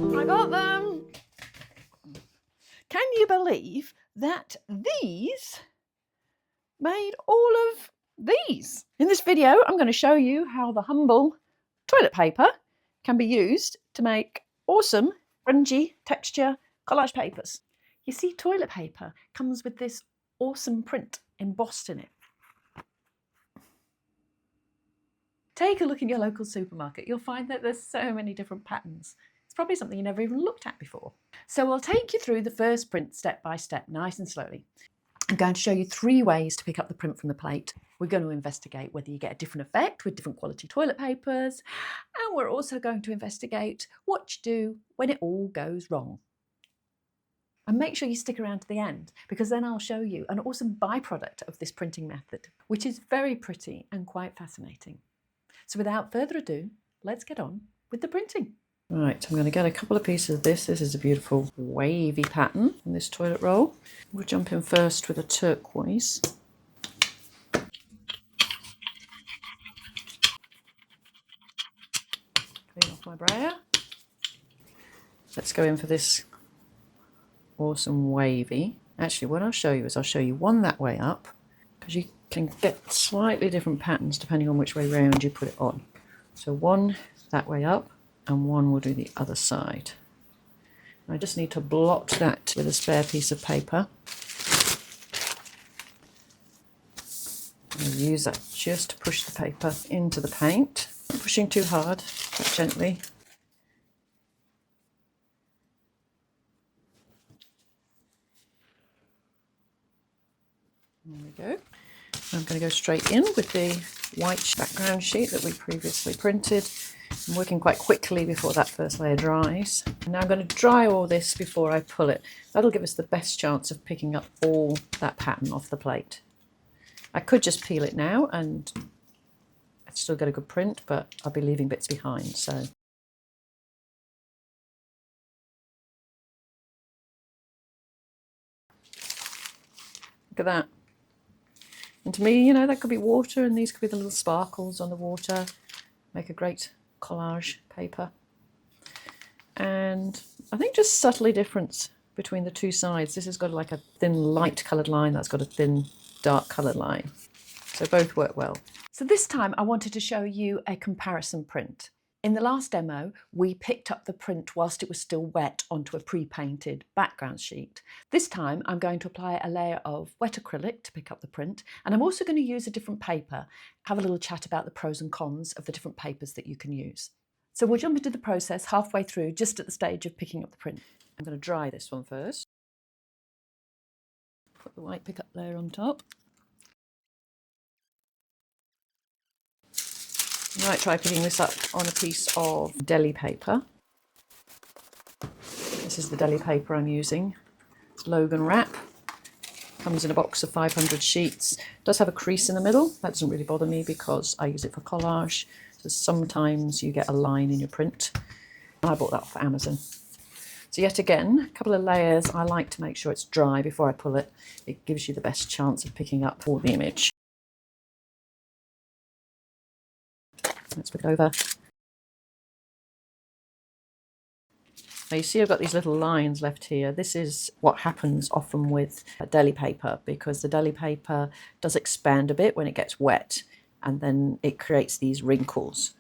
I got them! Can you believe that these made all of these? In this video, I'm going to show you how the humble toilet paper can be used to make awesome, grungy texture collage papers. You see, toilet paper comes with this awesome print embossed in it. Take a look in your local supermarket. You'll find that there's so many different patterns. It's probably something you never even looked at before. So I'll take you through the first print step by step, nice and slowly. I'm going to show you 3 ways to pick up the print from the plate. We're going to investigate whether you get a different effect with different quality toilet papers, and we're also going to investigate what you do when it all goes wrong. And make sure you stick around to the end, because then I'll show you an awesome byproduct of this printing method, which is very pretty and quite fascinating. So without further ado, let's get on with the printing. Right, I'm going to get a couple of pieces of this. This is a beautiful wavy pattern in this toilet roll. We'll jump in first with a turquoise. Clean off my brayer. Let's go in for this awesome wavy. Actually, what I'll show you is I'll show you one that way up, because you can get slightly different patterns depending on which way round you put it on. So one that way up, and one will do the other side. I just need to blot that with a spare piece of paper. I'll use that just to push the paper into the paint. Not pushing too hard, but gently. There we go. I'm going to go straight in with the white background sheet that we previously printed. I'm working quite quickly before that first layer dries. Now I'm going to dry all this before I pull it. That'll give us the best chance of picking up all that pattern off the plate. I could just peel it now and I'd still get a good print, but I'll be leaving bits behind. So look at that. And to me, you know, that could be water, and these could be the little sparkles on the water. Make a great collage paper. And I think just subtly different between the two sides. This has got like a thin light coloured line, that's got a thin dark coloured line. So both work well. So this time I wanted to show you a comparison print. In the last demo, we picked up the print whilst it was still wet onto a pre-painted background sheet. This time I'm going to apply a layer of wet acrylic to pick up the print, and I'm also going to use a different paper, have a little chat about the pros and cons of the different papers that you can use. So we'll jump into the process halfway through, just at the stage of picking up the print. I'm going to dry this one first. Put the white pickup layer on top. You might try picking this up on a piece of Deli paper. This is the Deli paper I'm using. It's Logan wrap. Comes in a box of 500 sheets. It does have a crease in the middle. That doesn't really bother me because I use it for collage. So sometimes you get a line in your print. I bought that off Amazon. So yet again, a couple of layers. I like to make sure it's dry before I pull it. It gives you the best chance of picking up all the image. Let's put it over. Now you see I've got these little lines left here. This is what happens often with Deli paper, because the Deli paper does expand a bit when it gets wet, and then it creates these wrinkles,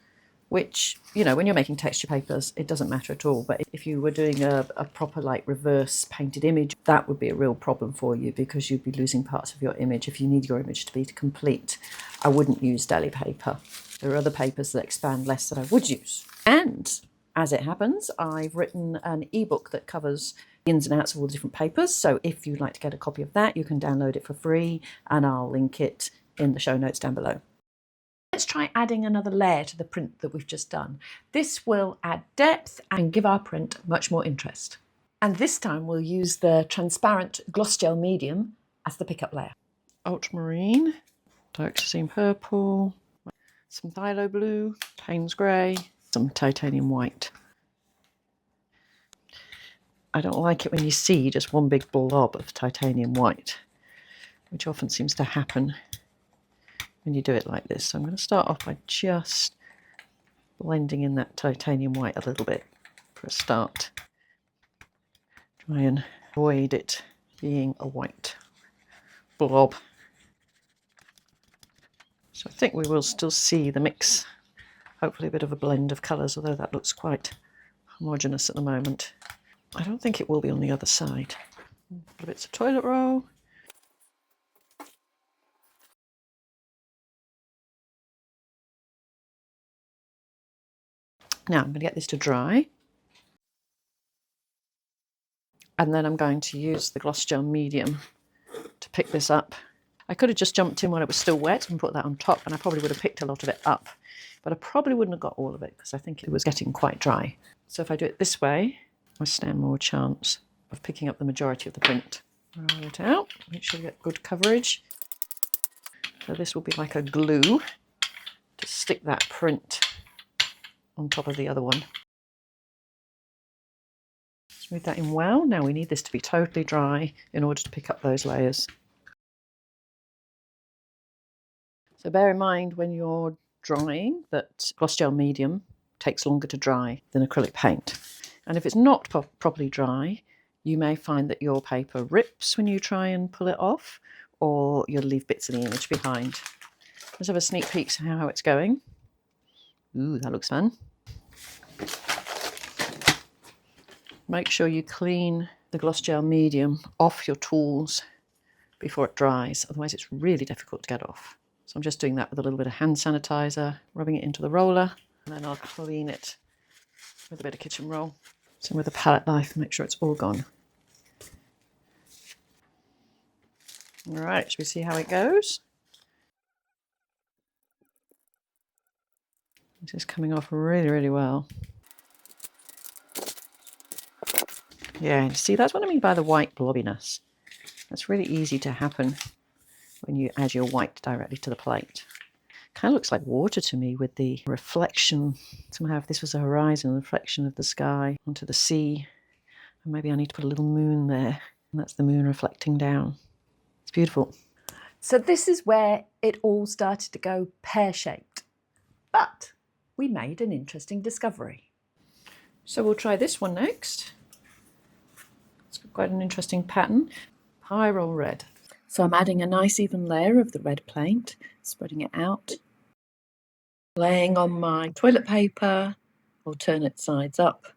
which, you know, when you're making texture papers, it doesn't matter at all. But if you were doing a proper like reverse painted image, that would be a real problem for you, because you'd be losing parts of your image. If you need your image to be complete, I wouldn't use Deli paper. There are other papers that expand less that I would use. And as it happens, I've written an ebook that covers the ins and outs of all the different papers. So if you'd like to get a copy of that, you can download it for free, and I'll link it in the show notes down below. Let's try adding another layer to the print that we've just done. This will add depth and give our print much more interest. And this time we'll use the transparent gloss gel medium as the pickup layer. Ultramarine, dioxazine purple, some phthalo blue, Payne's grey, some titanium white. I don't like it when you see just one big blob of titanium white, which often seems to happen when you do it like this. So I'm going to start off by just blending in that titanium white a little bit. for a start. Try and avoid it being a white blob. So I think we will still see the mix, hopefully a bit of a blend of colours, although that looks quite homogeneous at the moment. I don't think it will be on the other side. A bits of toilet roll. Now I'm going to get this to dry. And then I'm going to use the gloss gel medium to pick this up. I could have just jumped in while it was still wet and put that on top, and I probably would have picked a lot of it up. But I probably wouldn't have got all of it because I think it was getting quite dry. So if I do it this way, I stand more chance of picking up the majority of the print. Roll it out, make sure you get good coverage. So this will be like a glue to stick that print on top of the other one. Smooth that in well. Now we need this to be totally dry in order to pick up those layers. So bear in mind when you're drying that gloss gel medium takes longer to dry than acrylic paint. And if it's not properly dry, you may find that your paper rips when you try and pull it off, or you'll leave bits of the image behind. Let's have a sneak peek at how it's going. Ooh, that looks fun. Make sure you clean the gloss gel medium off your tools before it dries, otherwise it's really difficult to get off. So I'm just doing that with a little bit of hand sanitizer, rubbing it into the roller, and then I'll clean it with a bit of kitchen roll. So with a palette knife, make sure it's all gone. All right, should we see how it goes? This is coming off really, really well. Yeah, see, that's what I mean by the white blobbiness. That's really easy to happen when you add your white directly to the plate. Kind of looks like water to me with the reflection. Somehow if this was a horizon, reflection of the sky onto the sea. And maybe I need to put a little moon there. And that's the moon reflecting down. It's beautiful. So this is where it all started to go pear-shaped. But we made an interesting discovery. So we'll try this one next. It's got quite an interesting pattern. Pyrrole red. So I'm adding a nice even layer of the red paint, spreading it out, laying on my toilet paper, alternate sides up,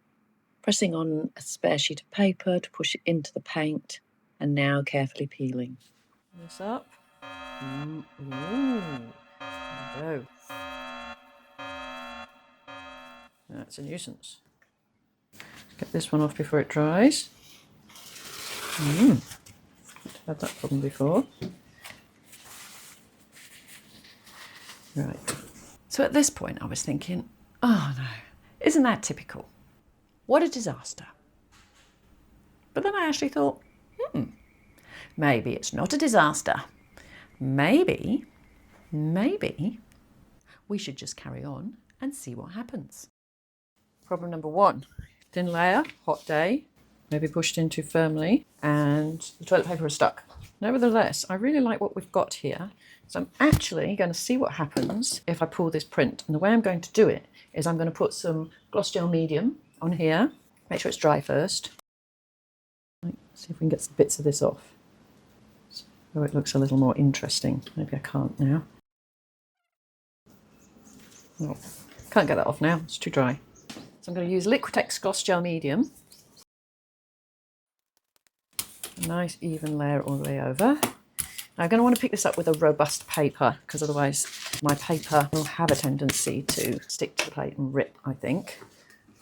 pressing on a spare sheet of paper to push it into the paint, and now carefully peeling. This up. Ooh. There we go. That's a nuisance. Get this one off before it dries. I've had that problem before. Right. So at this point I was thinking, oh no, isn't that typical? What a disaster. But then I actually thought, maybe it's not a disaster. Maybe we should just carry on and see what happens. Problem number one, thin layer, hot day, maybe pushed in too firmly, and the toilet paper is stuck. Nevertheless, I really like what we've got here. So I'm actually going to see what happens if I pull this print. And the way I'm going to do it is I'm going to put some gloss gel medium on here. Make sure it's dry first. See if we can get some bits of this off. So it looks a little more interesting. Maybe I can't now. Oh, can't get that off now, it's too dry. So I'm going to use Liquitex gloss gel medium. A nice even layer all the way over. Now I'm going to want to pick this up with a robust paper because otherwise my paper will have a tendency to stick to the plate and rip, I think.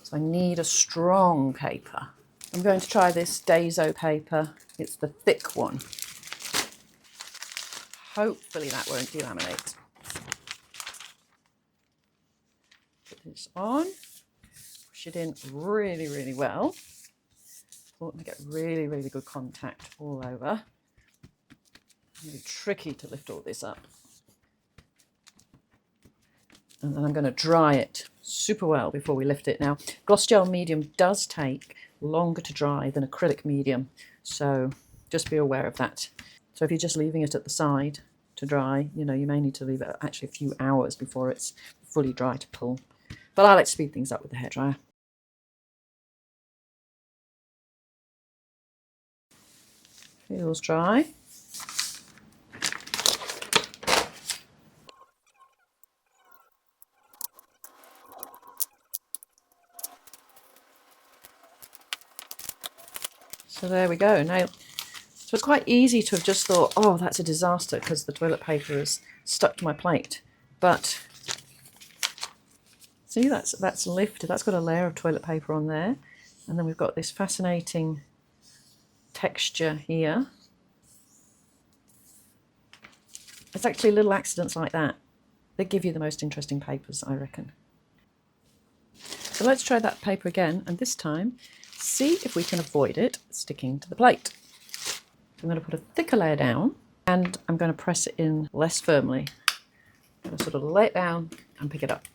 So I need a strong paper. I'm going to try this Dazo paper. It's the thick one. Hopefully that won't delaminate. Put this on, push it in really, really well. Important to get really, really good contact all over. It's really tricky to lift all this up. And then I'm going to dry it super well before we lift it. Now, gloss gel medium does take longer to dry than acrylic medium, so just be aware of that. So if you're just leaving it at the side to dry, you know, you may need to leave it actually a few hours before it's fully dry to pull. But I like to speed things up with the hairdryer. feels dry. So there we go. Now, so it's quite easy to have just thought, oh, that's a disaster because the toilet paper is stuck to my plate. But see, that's lifted. That's got a layer of toilet paper on there. And then we've got this fascinating texture here. It's actually little accidents like that that give you the most interesting papers, I reckon. So let's try that paper again, and this time see if we can avoid it sticking to the plate. I'm going to put a thicker layer down, and I'm going to press it in less firmly. I'm going to sort of lay it down and pick it up.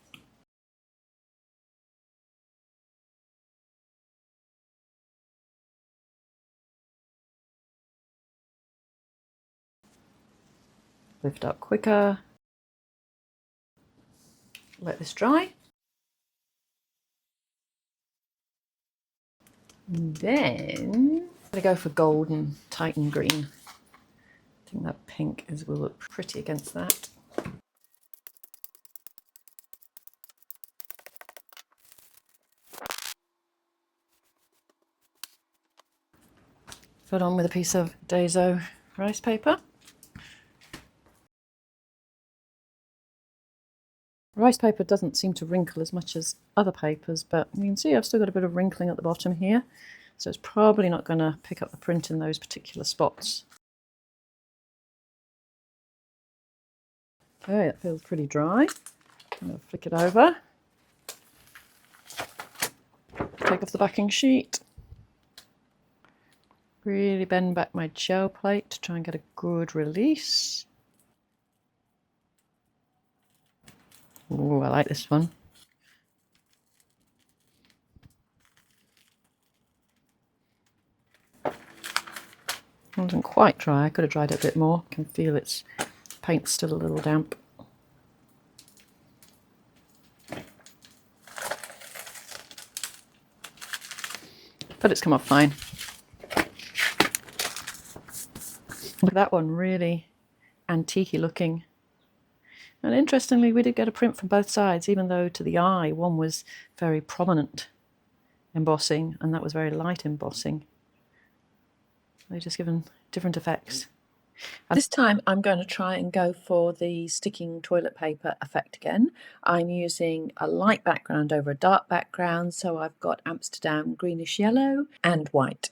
Lift up quicker. Let this dry. And then I'm going to go for golden Titan green. I think that pink will look pretty against that. Put on with a piece of Daiso rice paper. Rice paper doesn't seem to wrinkle as much as other papers, but you can see I've still got a bit of wrinkling at the bottom here, so it's probably not going to pick up the print in those particular spots. Okay, that feels pretty dry. I'm going to flick it over. Take off the backing sheet. Really bend back my gel plate to try and get a good release. Oh, I like this one. It wasn't quite dry. I could have dried it a bit more. I can feel its paint's still a little damp. But it's come off fine. Look at that one, really antique-y looking. And interestingly, we did get a print from both sides, even though to the eye, one was very prominent embossing and that was very light embossing. They've just given different effects. And this time I'm going to try and go for the sticking toilet paper effect again. I'm using a light background over a dark background, so I've got Amsterdam greenish yellow and white.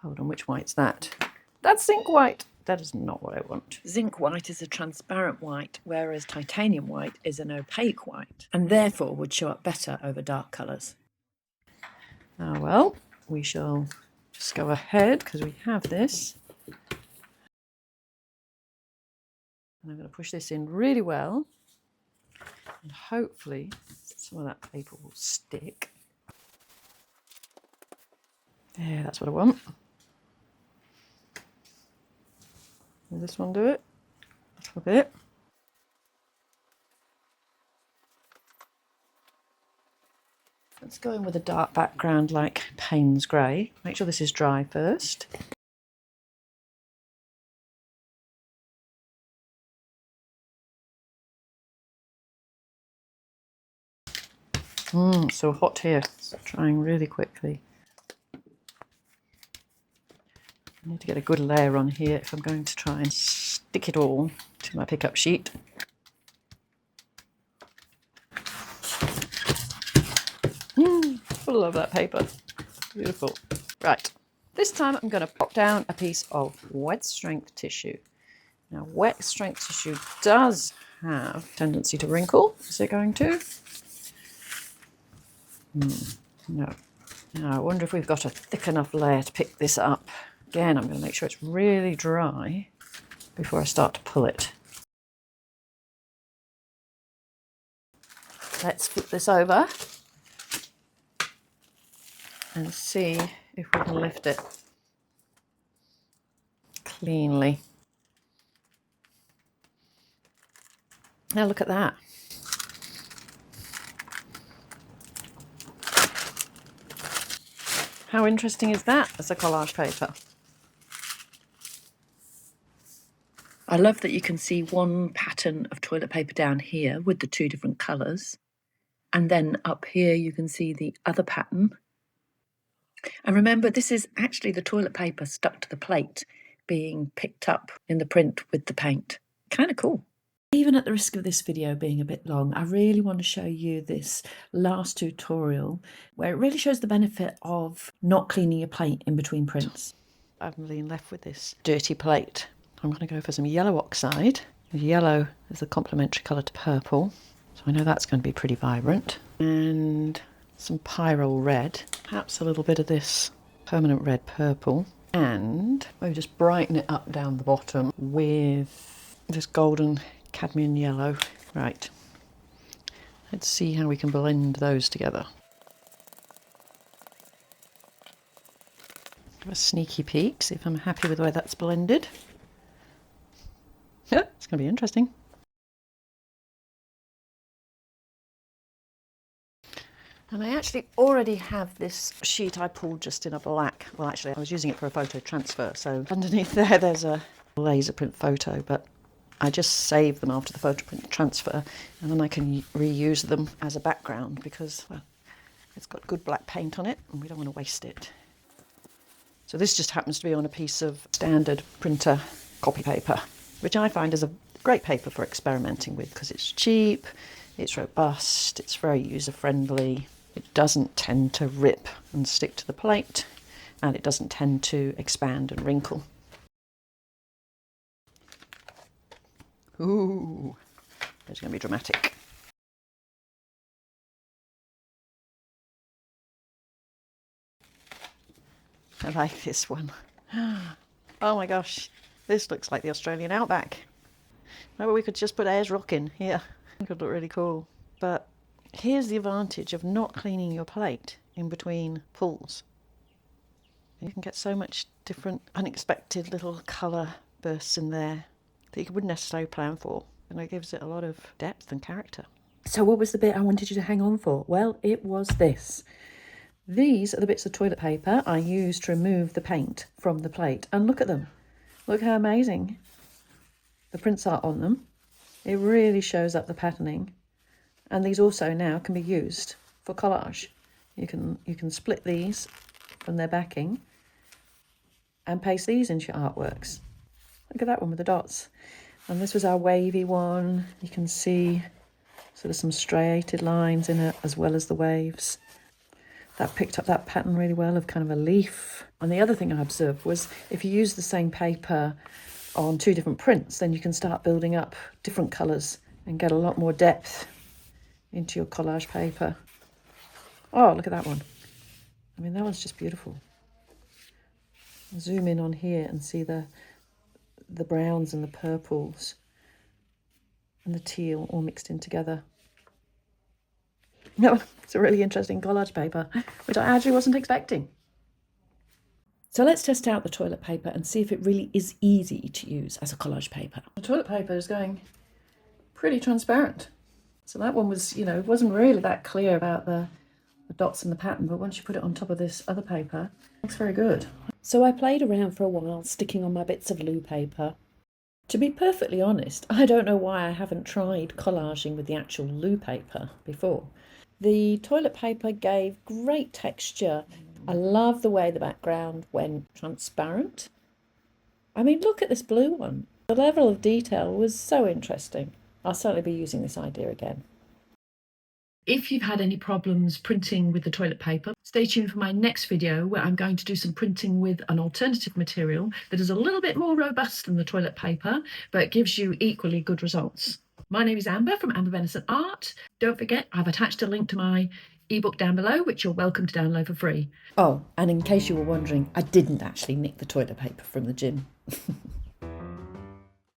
Hold on, which white's that? That's zinc white. That is not what I want. Zinc white is a transparent white, whereas titanium white is an opaque white, and therefore would show up better over dark colours. Ah, well, we shall just go ahead because we have this. And I'm going to push this in really well, and hopefully some of that paper will stick. Yeah, that's what I want. Will this one do it? A little bit. Let's go in with a dark background like Payne's Grey. Make sure this is dry first. It's so hot here. It's drying really quickly. I need to get a good layer on here if I'm going to try and stick it all to my pickup sheet. Full of that paper. Beautiful. Right, this time I'm going to pop down a piece of wet strength tissue. Now, wet strength tissue does have a tendency to wrinkle. Is it going to? No. Now, I wonder if we've got a thick enough layer to pick this up. Again, I'm going to make sure it's really dry before I start to pull it. Let's flip this over and see if we can lift it cleanly. Now look at that. How interesting is that as a collage paper? I love that you can see one pattern of toilet paper down here with the 2 different colours. And then up here you can see the other pattern. And remember, this is actually the toilet paper stuck to the plate being picked up in the print with the paint. Kind of cool. Even at the risk of this video being a bit long, I really want to show you this last tutorial where it really shows the benefit of not cleaning your plate in between prints. I'm being left with this dirty plate. I'm going to go for some yellow oxide. Yellow is the complementary colour to purple, so I know that's going to be pretty vibrant. And some pyrrole red, perhaps a little bit of this permanent red purple, and maybe just brighten it up down the bottom with this golden cadmium yellow. Right, let's see how we can blend those together. Have a sneaky peek, see if I'm happy with the way that's blended. Yeah, it's going to be interesting. And I actually already have this sheet I pulled just in a black. Well, actually, I was using it for a photo transfer. So underneath there, there's a laser print photo, but I just save them after the photo print transfer, and then I can reuse them as a background because, well, it's got good black paint on it and we don't want to waste it. So this just happens to be on a piece of standard printer copy paper, which I find is a great paper for experimenting with because it's cheap, it's robust, it's very user-friendly. It doesn't tend to rip and stick to the plate, and it doesn't tend to expand and wrinkle. Ooh, it's going to be dramatic. I like this one. Oh my gosh, this looks like the Australian outback. Maybe we could just put Ayers Rock in here. It could look really cool. But here's the advantage of not cleaning your plate in between pulls. You can get so much different unexpected little colour bursts in there that you wouldn't necessarily plan for. And it gives it a lot of depth and character. So what was the bit I wanted you to hang on for? Well, it was this. These are the bits of toilet paper I used to remove the paint from the plate. And look at them. Look how amazing the prints are on them. It really shows up the patterning. And these also now can be used for collage. You can split these from their backing and paste these into your artworks. Look at that one with the dots. And this was our wavy one. You can see sort of some striated lines in it as well as the waves. That picked up that pattern really well of kind of a leaf. And the other thing I observed was if you use the same paper on 2 different prints, then you can start building up different colours and get a lot more depth into your collage paper. Oh, look at that one. I mean, that one's just beautiful. Zoom in on here and see the browns and the purples and the teal all mixed in together. No, it's a really interesting collage paper, which I actually wasn't expecting. So let's test out the toilet paper and see if it really is easy to use as a collage paper. The toilet paper is going pretty transparent. So that one was, it wasn't really that clear about the dots and the pattern, but once you put it on top of this other paper, it looks very good. So I played around for a while, sticking on my bits of loo paper. To be perfectly honest, I don't know why I haven't tried collaging with the actual loo paper before. The toilet paper gave great texture. I love the way the background went transparent. I mean, look at this blue one. The level of detail was so interesting. I'll certainly be using this idea again. If you've had any problems printing with the toilet paper, stay tuned for my next video where I'm going to do some printing with an alternative material that is a little bit more robust than the toilet paper, but gives you equally good results. My name is Amber from Amber Venison Art. Don't forget, I've attached a link to my ebook down below, which you're welcome to download for free. Oh, and in case you were wondering, I didn't actually nick the toilet paper from the gym.